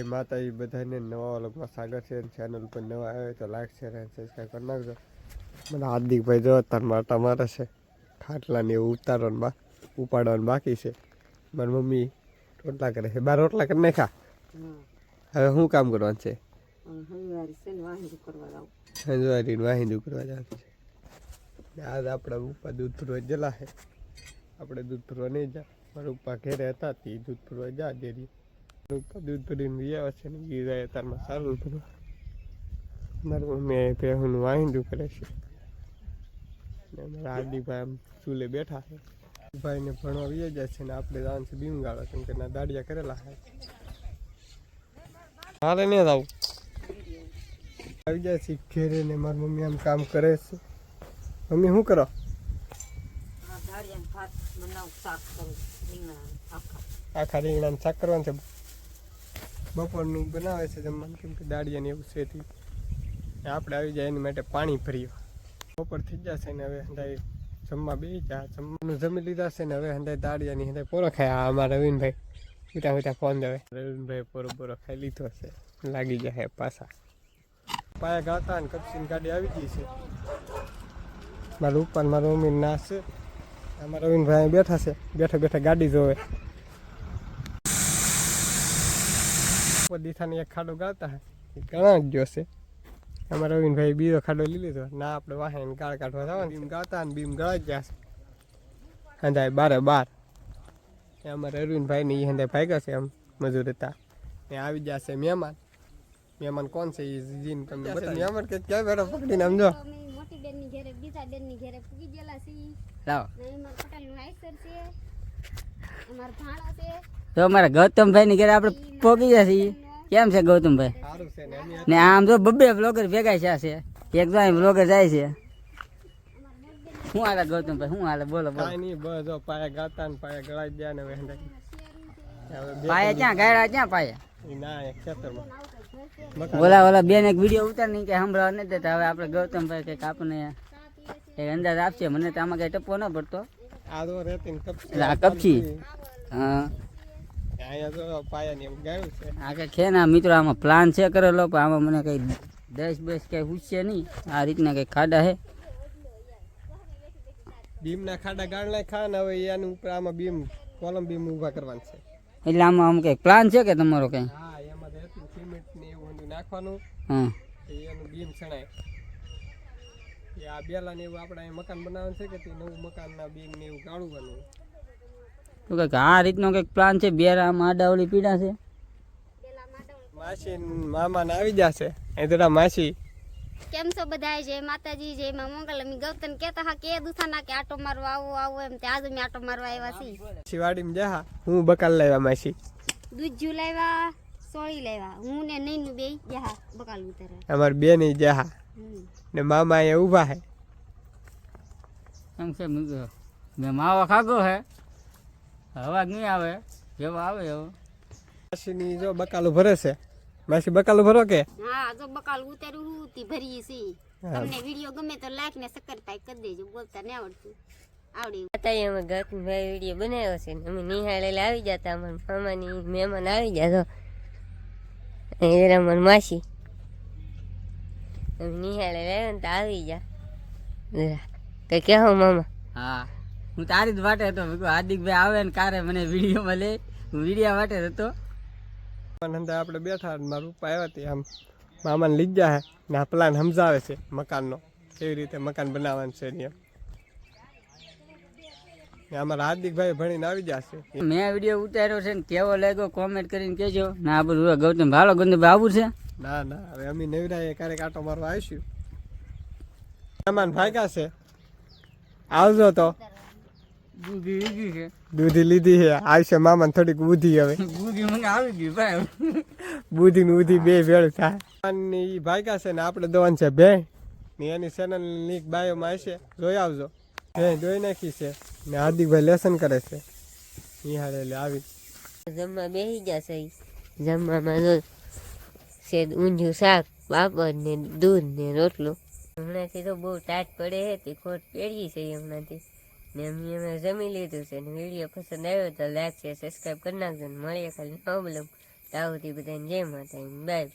માતાજી બધાને નવા વ્લોગમાં સ્વાગત છે. ચેનલ પર નવા આવે તો લાઈક શેર અને સબસ્ક્રાઈબ કરી નાખજો. મને હાર્દિકભાઈ જો તાર મારે છે ખાટલાને એવું ઉપાડવાનું બાકી છે. મારી મમ્મી રોટલા કરે છે. 12 રોટલા કરી નાખ્યા. હવે શું કામ કરવાનું છે? સંજવારી વાહિંદુ કરવા જવાનું છે. આજ આપણા ઉપા દૂધ ભરવા ગયેલા છે. આપણે દૂધ ભરવા નહીં જા. મારા ઉપા ઘેરે હતા તે દૂધ ભરવા જા ડેરી. દૂધ ભરીને ગયા છે ને એ જાય તારમાં સારું ભરવા. મારી મમ્મી પહેલું વાહિંદુ કરે છે ને મારા હાર્દિકભાઈ આમ ચૂલે બેઠા છે. ભાઈને ભણવા વી જાય છે ને આપણે જવાનું છે ભીમગાળા કેમ કે ના દાડિયા કરેલા છે. હારે નહીં આવું આવી જાય છે ઘેરે ને મારી મમ્મી આમ કામ કરે છે. મમ્મી શું કરો? આખા રીંગણાનું શાક કરવાનું છે. બપોરનું બનાવે છે જમવાનું કેમ કે દાળિયાને એવું છે. આપણે આવી જાય એની માટે પાણી ભરીએ. બપોર થઈ જશે ને હવે હંધાઈ જમવા બે જા જમવાનું જમી લીધા છે ને હવે હંધાઈ દાળિયાની હંધાઈ પોરો ખાય. અમારા રવિનભાઈ મીઠા મીઠા ફોન દેવે. રવિનભાઈ પોરો ખાઈ લીધો છે. લાગી જાય પાછા પાયા ગાતા ને કપસીની ગાડી આવી ગઈ છે. મારા ઉપર મારા મમ્મી નાશ છે. અમારા રવિનભાઈ બેઠા છે. બેઠા બેઠા ગાડી જોવે. દીથાને એક ખાડો ગાળતા હે ઘણા જ જોશે. અમારા રવિનભાઈ બીજો ખાડો લઈ લીધો ના આપણે વાહન ગાળ કાઢવા જવાનું. બીમ ગાતા ને બીમ ગળાઈ ગયા છે. હંધાય 12 અમારા રવિનભાઈ ને એ હંધાય ભાગ્યા છે. આમ મજૂર હતા ત્યાં આવી ગયા છે મહેમાન કોણ છે એ જીન તમને બતાવી. મહેમાન કે ક્યાં બેઠો પકડીને સમજો મોટી બેન ની ઘરે બીજા બેન ની ઘરે પૂગી ગયેલા છે. લાવો પટેલ નું આઈસર છે. અમાર ભાણો છે તો અમારા ગૌતમભાઈ ની ઘરે આપણે પોગી ગયા છીએ. કેમ છે ગૌતમભાઈ? ને આમ જો બબ્બે બ્લોગર ભેગા છે. એક જો બ્લોગર જાય છે. શું હાલે ગૌતમભાઈ? શું હાલે બોલો બોલો. કાઈ નહીં બસ જો પાયા ગાતા ને પાયા ગળાઈ ગયા ને હવે પાયા ક્યાં ગાયડા ક્યાં પાયા? ના એક ખેતરમાં ઓલા બેન એક વિડીયો ઉતાર નહીં કે સંભળાવા નથી દેતા. હવે આપણે ગૌતમભાઈ કંઈક આપણને એક અંદાજ આપશે. મને તો આમાં કઈ ટપવો ન પડતો. આ તો રેતી કપચી હા અહીંયા તો પાયાની એમ ગાયું છે. આ કઈ છે ને મિત્રો આમાં પ્લાન છે કરેલો પણ આમાં મને કઈ દસ બેસ કઈ પૂછશે નહીં. આ રીતના કઈ ખાડા હે બીમના ખાડા ગાળ નાખ્યા ને હવે એની ઉપર આમાં બીમ કોલમ બીમ ઊભા કરવાનું છે. એટલે આમાં કઈ પ્લાન છે કે તમારો કઈ? હા એમાં સિમેન્ટ ને એવું નાખવાનું. હા એનું બીમ છણાય. આ બેલા ને એવું આપણે મકાન બનાવવાનું છે કે તે નવું મકાનના બીમ ને એવું ગાળવાનું. તો કઈક આ રીતનો કઈક પ્લાન છે. બેરા માડાવલી પીડા છે. માસી મામા ને આવી જશે. એ તો માસી કેમ છો બધા? જય માતાજી, જય માં મંગલ. અમે ગૌતમ કહેતા હા કે દુથાના કે આટો મારવા આવો એમ તે આજે અમે આટો મારવા આવ્યા છીએ. વાડીમાં જા હું બકાલ લાવ્યા માસી. દૂધ લાવ્યા, સોળી લાવ્યા. હું ને નૈનું બે જા બકાલ ઉતારે. અમાર બે ની જા ને મામા અહીંયા ઊભા હે. એમ છે મેં માવા ખાગો હે. અવાજ નહીં આવે જેવો આવે એવો. માસી ની જો બકાલો ભરે છે. માસી બકાલો ભરો કે? હા જો બકાલ ઉતાર્યું હું તી ભરીએ છીએ. તમને વિડિયો ગમે તો લાઈક ને સબસ્ક્રાઇબ કરી દેજો. બોલતા ન આવડતું આવડે. અત્યારે અમે ગૌતમભાઈ વિડીયો બનાવ્યો છે ને અમે નિહાળે આવી જતા. અમારા મામાની મહેમાન આવી ગયા તો અમારી માસી અમે નિહાળે લાવ્યા ને તો આવી ગયા. કઈ કહો મામા? હા હું તારી જ વાટે હતો. હાર્દિકભાઈ આવે ને કારે મને વિડીયોમાં લે. હું વિડીયો વાટે હતો. આપણે બેઠા મારા પપ્પા આવ્યા તે આમ મામાને લીધા હે ને આ પ્લાન સમજાવે છે મકાનનો કેવી રીતે મકાન બનાવવાનું છે. ને અમારા હાર્દિકભાઈ ભણીને આવી જશે. મેં વિડીયો ઉતાર્યો છે ને કેવો લાગ્યો કોમેન્ટ કરીને કહેજો. ને આ બધું ગૌતમ ભાલો ગંદભાઈ આવું છે. ના ના હવે અમે નવરાએ ક્યારેક આટો મારવા આવીશું. મહેમાન ભાગ્યા છે આવજો તો. બુધી લીધી છે. દૂધી લીધી છે. આવશે મામાને થોડીક બુધી. હવે બુધી મને આવી ગઈ ભાઈ. બુધી ને ઉધી બે ભેળ થાય. એ ભાગ્યા છે ને આપણે દોન છે બે ને એની ચેનલ ની બાયોમાં હશે જોઈ આવજો. બે જોઈ નાખી છે ને હાર્દિકભાઈ લેસન કરે છે. નિહાળે એટલે આવી જમવા બેસી ગયા છે. જમવામાં છે ઊંધિયું શાક, પાપડ ને દૂધ ને રોટલો. હમણાંથી તો બહુ ટાટ પડે છે તે ખોટ પેઢી છે હમણાંથી. ને અમે જમી લીધું છે ને વિડીયો પસંદ આવ્યો તો લાઈક છે સબસ્ક્રાઈબ કરી નાખજો. ને મળીએ ખાલી નવો બ્લોગ તાવથી બધાને જય માતા બાય.